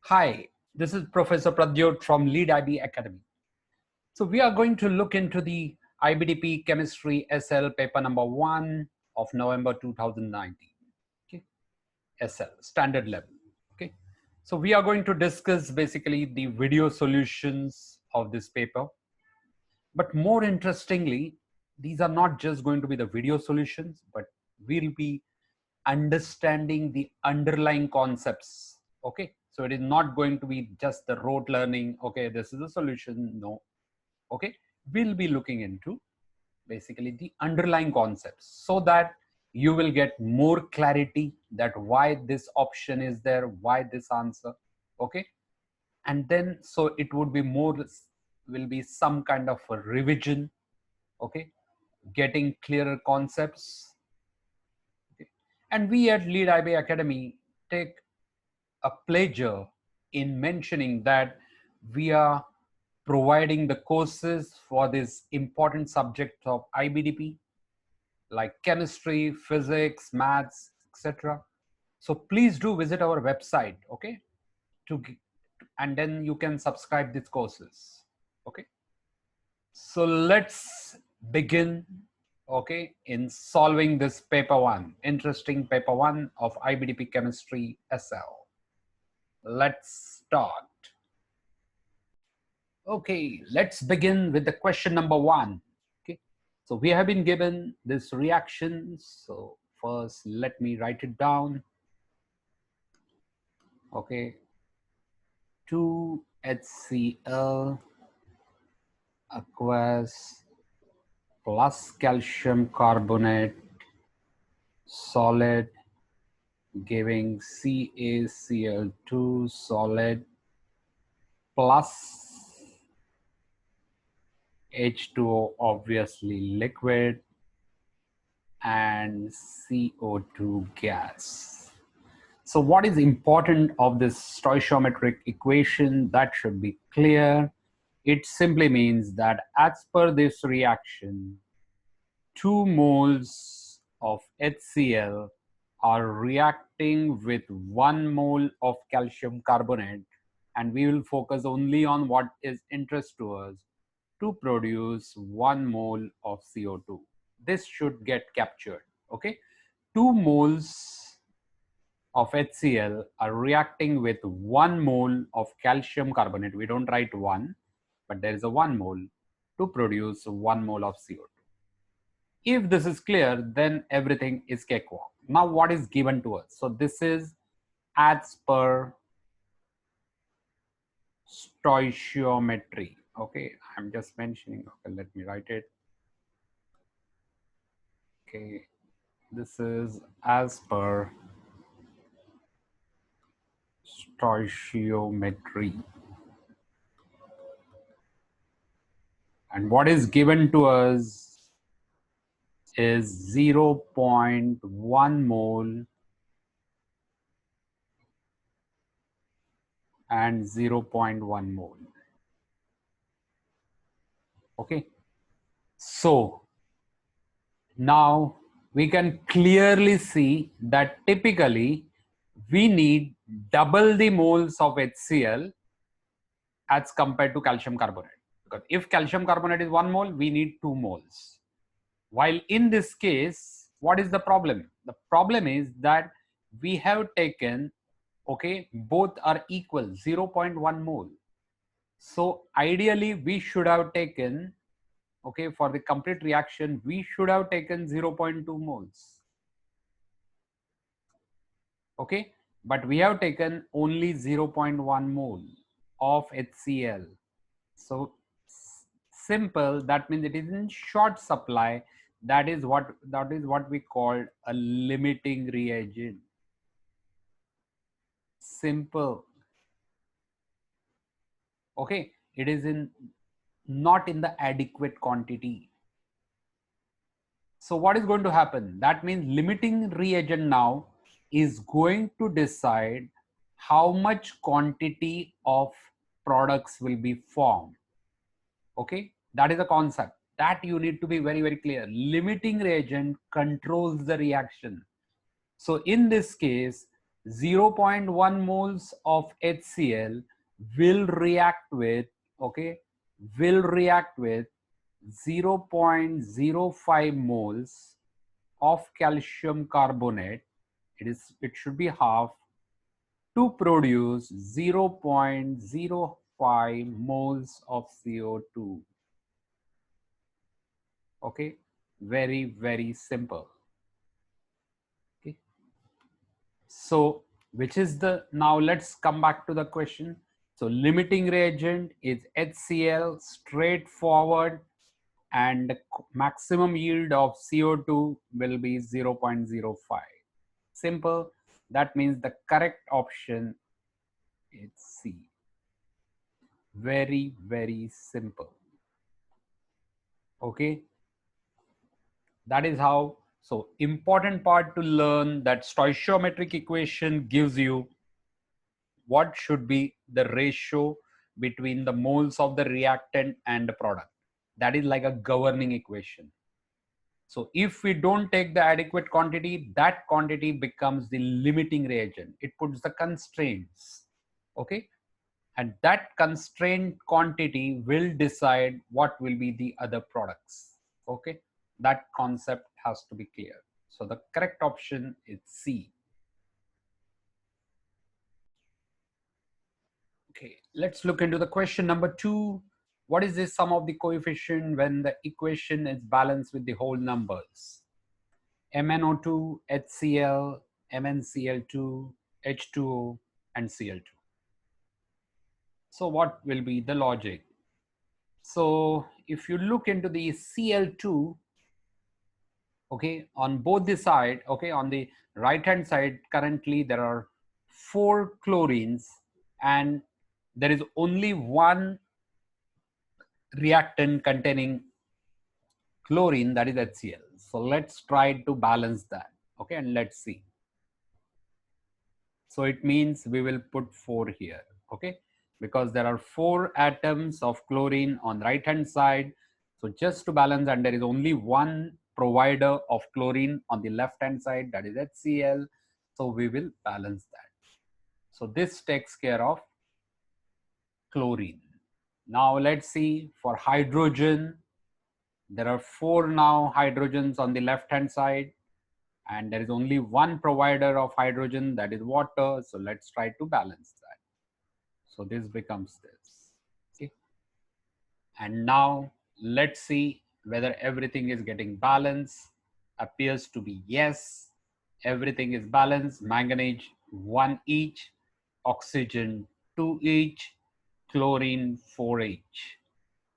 Hi, this is Professor Pradyot from Leadib Academy. So we are going to look into the IBDP Chemistry SL paper number 1 of November 2019. Okay, SL, standard level. Okay, so we are going to discuss basically the video solutions of this paper. But more interestingly, these are not just going to be the video solutions, but we'll be understanding the underlying concepts. Okay, so it is not going to be just the rote learning. Okay, this is a solution. No. Okay, we'll be looking into basically the underlying concepts so that you will get more clarity that why this option is there, why this answer. Okay, and then so it would be more, will be some kind of a revision. Okay, getting clearer concepts. Okay. And we at Leadib Academy take a pleasure in mentioning that we are providing the courses for this important subject of IBDP, like chemistry, physics, maths, etc. So please do visit our website, okay, and then you can subscribe these courses. Okay, so let's begin, okay, in solving this paper 1, interesting paper 1 of IBDP Chemistry SL. Let's start. Okay, let's begin with the question number 1. Okay, so we have been given this reaction. So first, let me write it down. Okay, 2HCl aqueous plus calcium carbonate solid giving CaCl2 solid plus H2O obviously liquid and CO2 gas. So what is important of this stoichiometric equation? That should be clear. It simply means that as per this reaction, 2 moles of HCl are reacting with 1 mole of calcium carbonate, and we will focus only on what is interest to us, to produce 1 mole of CO2. This should get captured. Okay, 2 moles of HCl are reacting with 1 mole of calcium carbonate. We don't write 1, but there is a 1 mole to produce 1 mole of CO2. If this is clear, then everything is cakewalk. Now what is given to us? So this is as per stoichiometry. Okay, I'm just mentioning. Okay, let me write it. Okay, this is as per stoichiometry. And what is given to us is 0.1 mole and 0.1 mole. Okay, so now we can clearly see that typically we need double the moles of HCl as compared to calcium carbonate. Because if calcium carbonate is 1 mole, we need 2 moles. While in this case, what is the problem? The problem is that we have taken, okay, both are equal, 0.1 mole. So ideally we should have taken, okay, for the complete reaction, we should have taken 0.2 moles. Okay, but we have taken only 0.1 mole of HCl. So simple, that means it is in short supply. That is what we call a limiting reagent. Simple. Okay, it is not in the adequate quantity. So what is going to happen? That means limiting reagent now is going to decide how much quantity of products will be formed. Okay, that is a concept that you need to be very, very clear. Limiting reagent controls the reaction. So in this case, 0.1 moles of HCl will react with, okay, will react with 0.05 moles of calcium carbonate. It should be half to produce 0.05 moles of CO2. Okay, very simple. Okay, so which is the, now let's come back to the question. So limiting reagent is HCl, straightforward, and maximum yield of CO2 will be 0.05. Simple. That means the correct option is C. Very simple. Okay, that is how. So important part to learn, that stoichiometric equation gives you what should be the ratio between the moles of the reactant and the product. That is like a governing equation. So if we don't take the adequate quantity, that quantity becomes the limiting reagent. It puts the constraints. Okay, and that constraint quantity will decide what will be the other products. Okay, that concept has to be clear. So the correct option is C. Okay, let's look into the question number 2. What is the sum of the coefficient when the equation is balanced with the whole numbers? MnO2, HCl, MnCl2, H2O, and Cl2. So what will be the logic? So if you look into the Cl2, okay, on both the side, okay, on the right hand side, currently there are 4 chlorines and there is only one reactant containing chlorine, that is HCl. So let's try to balance that. Okay, and let's see. So it means we will put 4 here. Okay, because there are 4 atoms of chlorine on the right hand side. So just to balance, and there is only one provider of chlorine on the left hand side, that is HCl. So we will balance that. So this takes care of chlorine. Now let's see for hydrogen. There are 4 now hydrogens on the left hand side, and there is only one provider of hydrogen, that is water. So let's try to balance that. So this becomes this. Okay, and now let's see whether everything is getting balanced. Appears to be yes, everything is balanced. Manganese 1 each, oxygen 2 each, chlorine 4 each.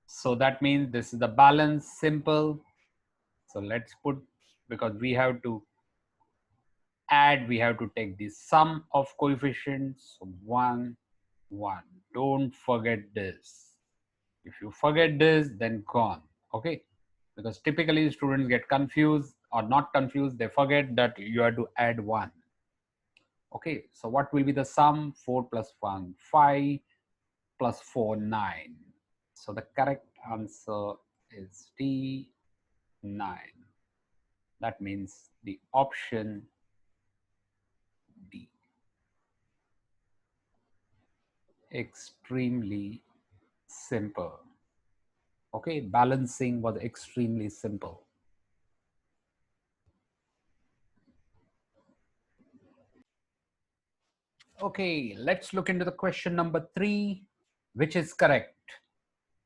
So that means this is the balance. Simple. So let's put, because we have to add, we have to take the sum of coefficients. So 1, 1. Don't forget this. If you forget this, then gone. Okay, because typically students get confused, or not confused, they forget that you have to add 1. Okay, so what will be the sum? 4 plus 1, 5, plus 4, 9. So the correct answer is D, 9. That means the option D. Extremely simple. Okay, balancing was extremely simple. Okay, let's look into the question number 3, which is correct.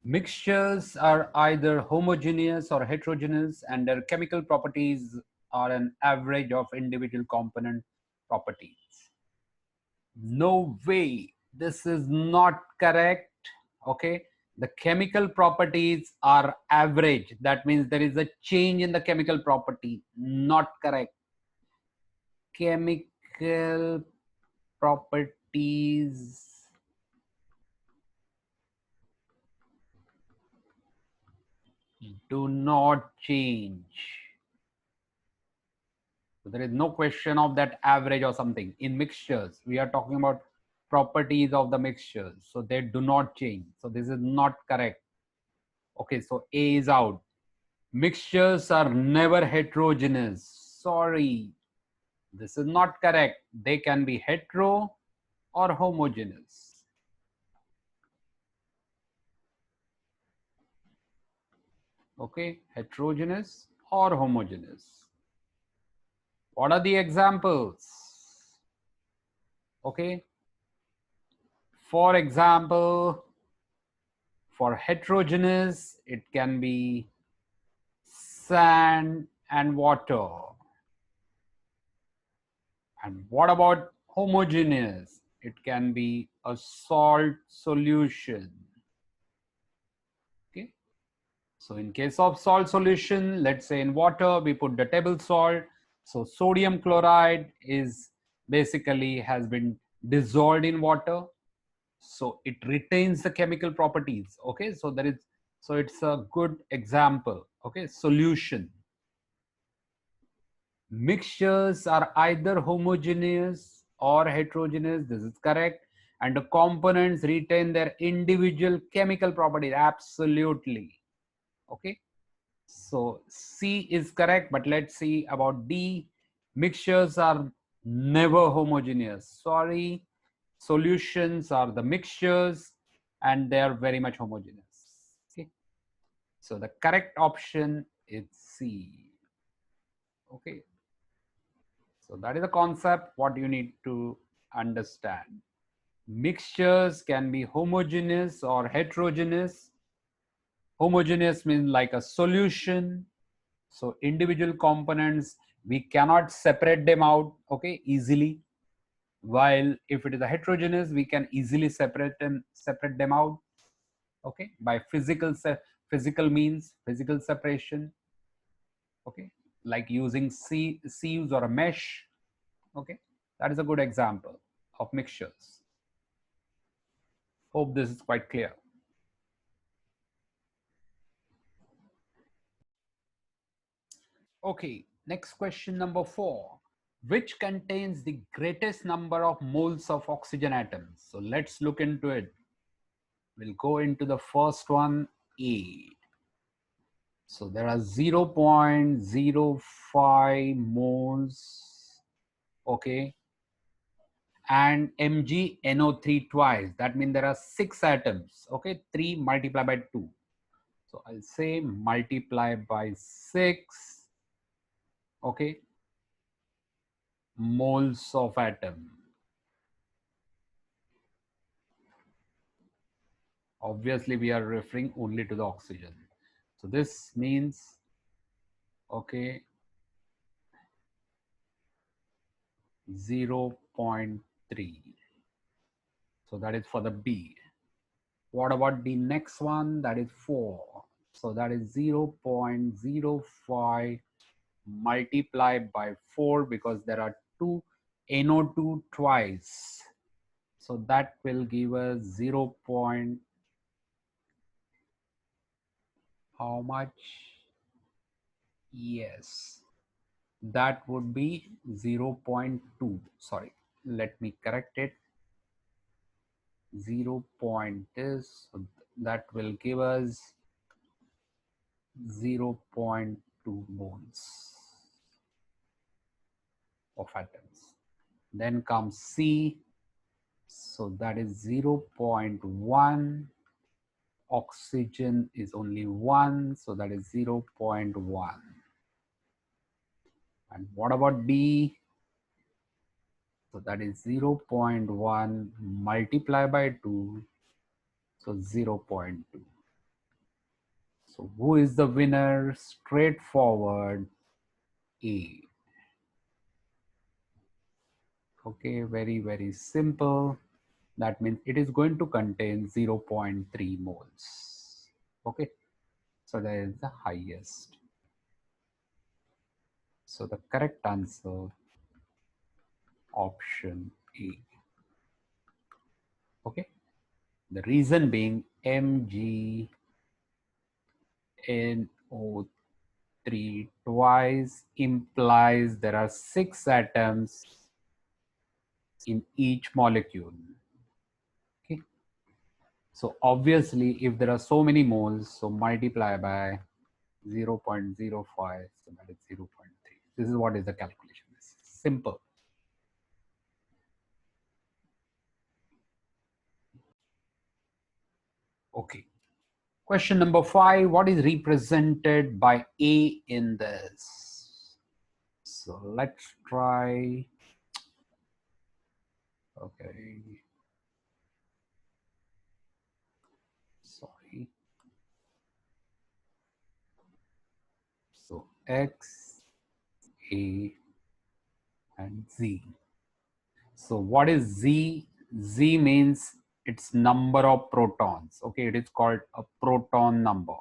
Mixtures are either homogeneous or heterogeneous, and their chemical properties are an average of individual component properties. No way, this is not correct. Okay, the chemical properties are average. That means there is a change in the chemical property. Not correct. Chemical properties do not change. So there is no question of that average or something. In mixtures, we are talking about properties of the mixtures. So they do not change. So this is not correct. Okay, so A is out. Mixtures are never heterogeneous. Sorry. This is not correct. They can be hetero or homogeneous. Okay, heterogeneous or homogeneous. What are the examples? Okay, for example, for heterogeneous, it can be sand and water. And what about homogeneous? It can be a salt solution. Okay. So in case of salt solution, let's say in water, we put the table salt. So sodium chloride is basically has been dissolved in water. So it retains the chemical properties. Okay. So so it's a good example. Okay. Solution. Mixtures are either homogeneous or heterogeneous. This is correct. And the components retain their individual chemical properties. Absolutely. Okay. So C is correct, but let's see about D. Mixtures are never homogeneous. Sorry. Solutions are the mixtures and they are very much homogeneous. Okay. So the correct option is C. Okay. So that is the concept, what you need to understand. Mixtures can be homogeneous or heterogeneous. Homogeneous means like a solution. So individual components, we cannot separate them out, okay, easily. While if it is a heterogeneous, we can easily separate them out, okay, by physical means, physical separation, okay, like using sieves or a mesh, okay. That is a good example of mixtures. Hope this is quite clear. Okay, next question number 4. Which contains the greatest number of moles of oxygen atoms? So let's look into it. We'll go into the first one, A. So there are 0.05 moles, okay, and MgNO3 twice. That means there are 6 atoms, okay, 3 multiplied by 2. So I'll say multiply by 6, okay, moles of atom. Obviously, we are referring only to the oxygen. So this means, okay, 0.3. So that is for the B. What about the next one? That is 4. So that is 0.05 multiplied by 4 because there are 2 NO2 twice. So that will give us 0. How much? Yes, that would be 0.2. Sorry, let me correct it. 0. Is, so that will give us 0.2 moles of atoms. Then comes C. So that is 0.1. Oxygen is only 1. So that is 0.1. And what about D? So that is 0.1 multiplied by 2. So 0.2. So who is the winner? Straightforward, A. Okay, very, very simple. That means it is going to contain 0.3 moles. Okay, so that is the highest. So the correct answer, option A. Okay, the reason being MgNO3 twice implies there are 6 atoms in each molecule. Okay, so obviously if there are so many moles, so multiply by 0.05, so that is 0.3. This is what is the calculation. It's simple. Okay. Question number 5, what is represented by A in this? So let's try. Okay. Sorry. So X, A, and Z. So what is Z? Z means its number of protons. Okay, it is called a proton number.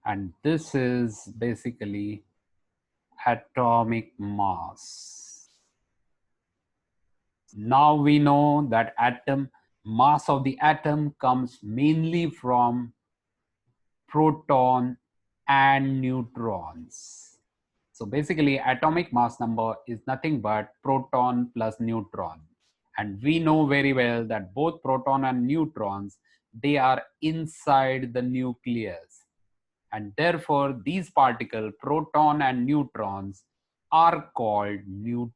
And this is basically atomic mass. Now we know that mass of the atom comes mainly from proton and neutrons. So basically atomic mass number is nothing but proton plus neutron. And we know very well that both proton and neutrons, they are inside the nucleus. And therefore these particles, proton and neutrons, are called nucleons.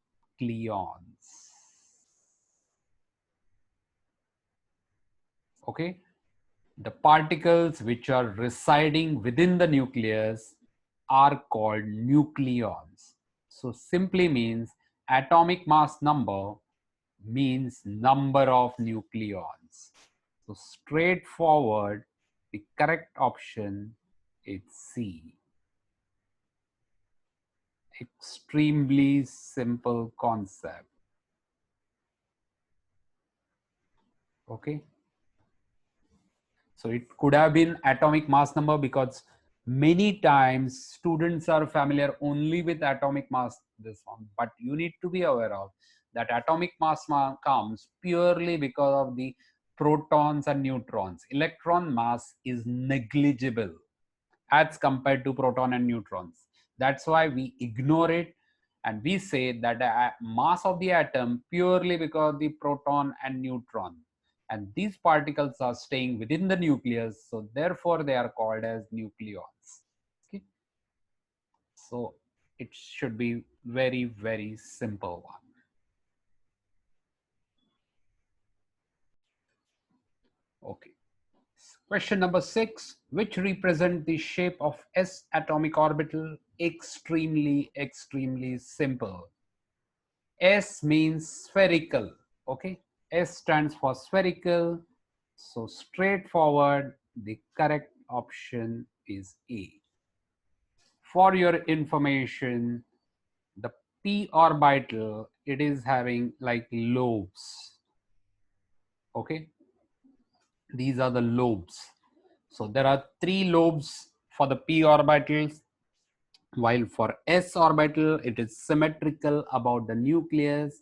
Okay, the particles which are residing within the nucleus are called nucleons. So simply means atomic mass number means number of nucleons. So straightforward, the correct option is C. Extremely simple concept. Okay. So it could have been atomic mass number because many times students are familiar only with atomic mass, this one, but you need to be aware of that atomic mass comes purely because of the protons and neutrons. Electron mass is negligible as compared to proton and neutrons. That's why we ignore it and we say that the mass of the atom purely because of the proton and neutron, and these particles are staying within the nucleus, so therefore they are called as nucleons. Okay, so it should be very simple one. Okay, question number 6, which represent the shape of s atomic orbital? Extremely simple. S means spherical. Okay, S stands for spherical. So straightforward, the correct option is A. For your information, the p orbital, it is having like lobes. Okay, these are the lobes. So there are 3 lobes for the p orbitals, while for s orbital it is symmetrical about the nucleus.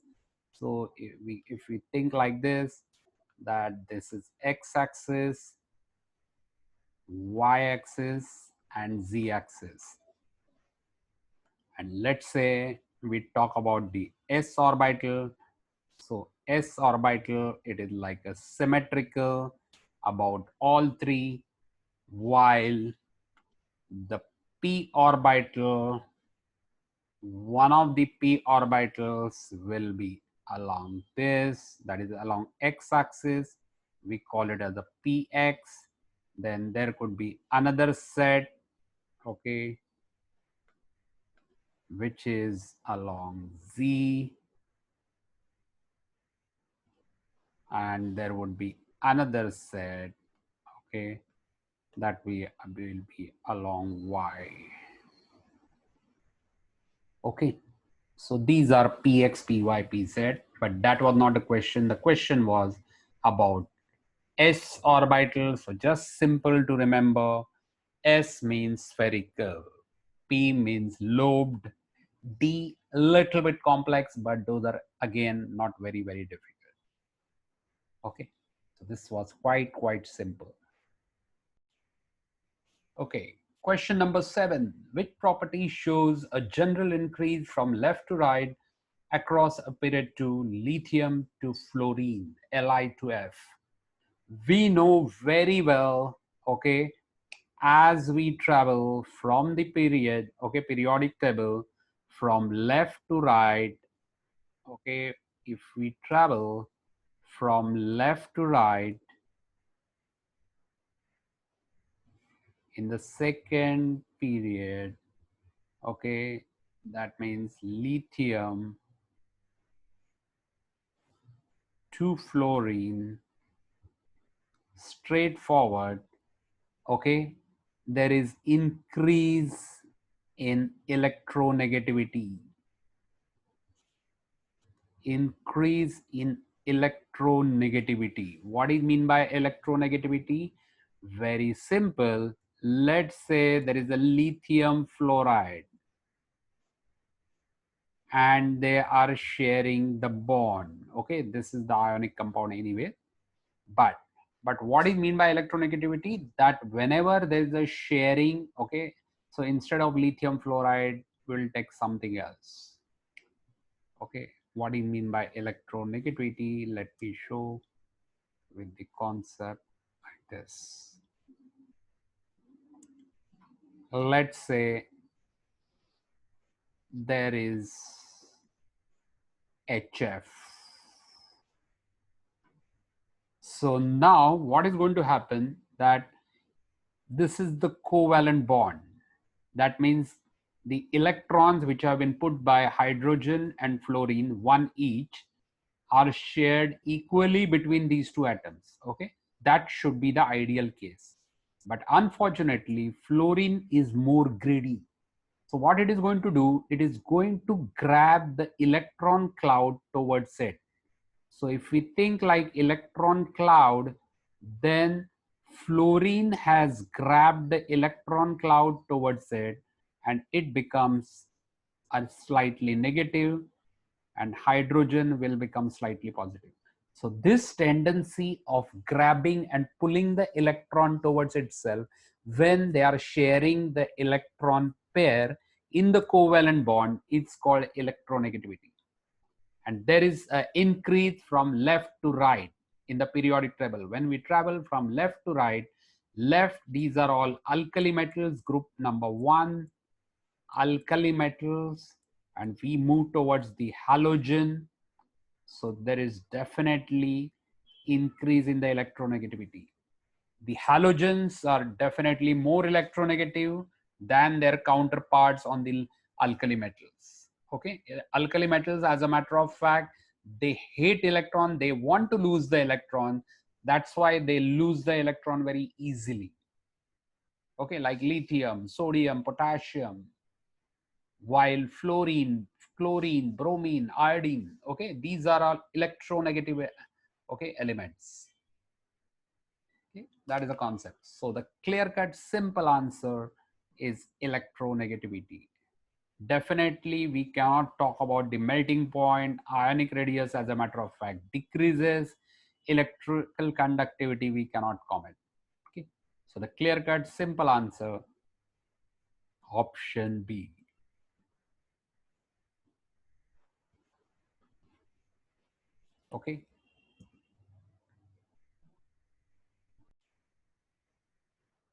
So if we think like this, that this is x-axis, y-axis, and z-axis. And let's say we talk about the s orbital. So s orbital, it is like a symmetrical about all 3, while the p orbital, one of the p orbitals will be along this, that is along x-axis. We call it as a px. Then there could be another set, okay, which is along z, and there would be another set, okay, that will be along y. Okay, so these are px, py, pz, but that was not the question. The question was about s orbital. So just simple to remember, s means spherical, p means lobed, d a little bit complex, but those are again not very difficult. Okay, so this was quite simple. Okay, question number 7, which property shows a general increase from left to right across a period to lithium to fluorine, Li to F? We know very well, okay, as we travel from the period, okay, periodic table from left to right, okay, if we travel from left to right, in the second period, okay, that means lithium to fluorine, straightforward, okay, there is increase in electronegativity. Increase in electronegativity. What do you mean by electronegativity? Very simple. Let's say there is a lithium fluoride and they are sharing the bond. Okay, this is the ionic compound anyway. But what do you mean by electronegativity? That whenever there is a sharing, okay, so instead of lithium fluoride, we'll take something else. Okay, what do you mean by electronegativity? Let me show with the concept like this. Let's say there is HF. So now what is going to happen, that this is the covalent bond. That means the electrons which have been put by hydrogen and fluorine, one each, are shared equally between these two atoms. Okay, that should be the ideal case. But unfortunately, fluorine is more greedy. So what it is going to do, it is going to grab the electron cloud towards it. So if we think like electron cloud, then fluorine has grabbed the electron cloud towards it and it becomes a slightly negative, and hydrogen will become slightly positive. So this tendency of grabbing and pulling the electron towards itself when they are sharing the electron pair in the covalent bond, it's called electronegativity. And there is an increase from left to right in the periodic table. When we travel from left to right, left, these are all alkali metals, group number 1, alkali metals, and we move towards the halogen. So there is definitely increase in the electronegativity. The halogens are definitely more electronegative than their counterparts on the alkali metals. Okay, alkali metals, as a matter of fact, they hate electron, they want to lose the electron. That's why they lose the electron very easily. Okay, like lithium, sodium, potassium, while fluorine, chlorine, bromine, iodine, okay, these are all electronegative, okay, elements. Okay, that is the concept. So the clear-cut simple answer is electronegativity. Definitely we cannot talk about the melting point. Ionic radius, as a matter of fact, decreases. Electrical conductivity we cannot comment. Okay, so the clear-cut simple answer, option B. Okay,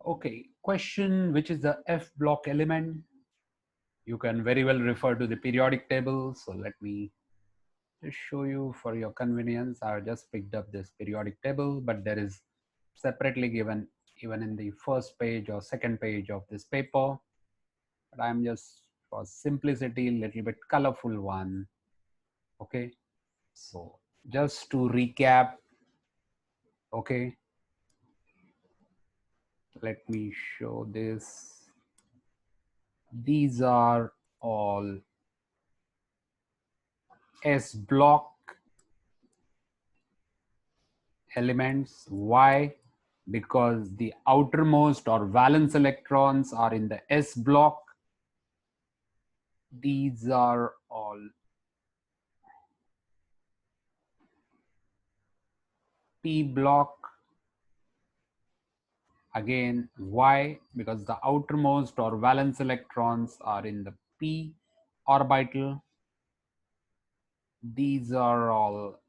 okay, question, which is the F block element? You can very well refer to the periodic table. So let me just show you for your convenience. I've just picked up this periodic table, but there is separately given even in the first page or second page of this paper. But I'm just, for simplicity, a little bit colorful one. Okay, so just to recap, okay, let me show this. These are all S block elements. Why? Because the outermost or valence electrons are in the S block. These are all P block. Again, why? Because the outermost or valence electrons are in the P orbital. These are all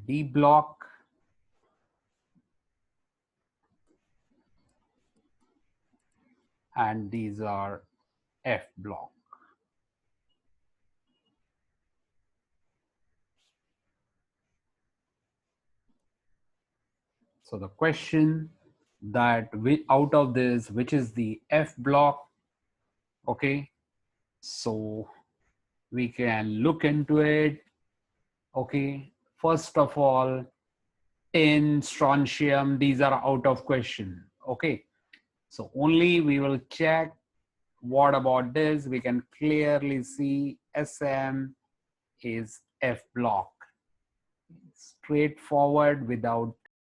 D block. And these are F block. So the question that out of this, which is the F block? Okay, so we can look into it. Okay, first of all, tin, strontium, these are out of question. Okay, so only we will check what about this. We can clearly see SM is F block. Straightforward without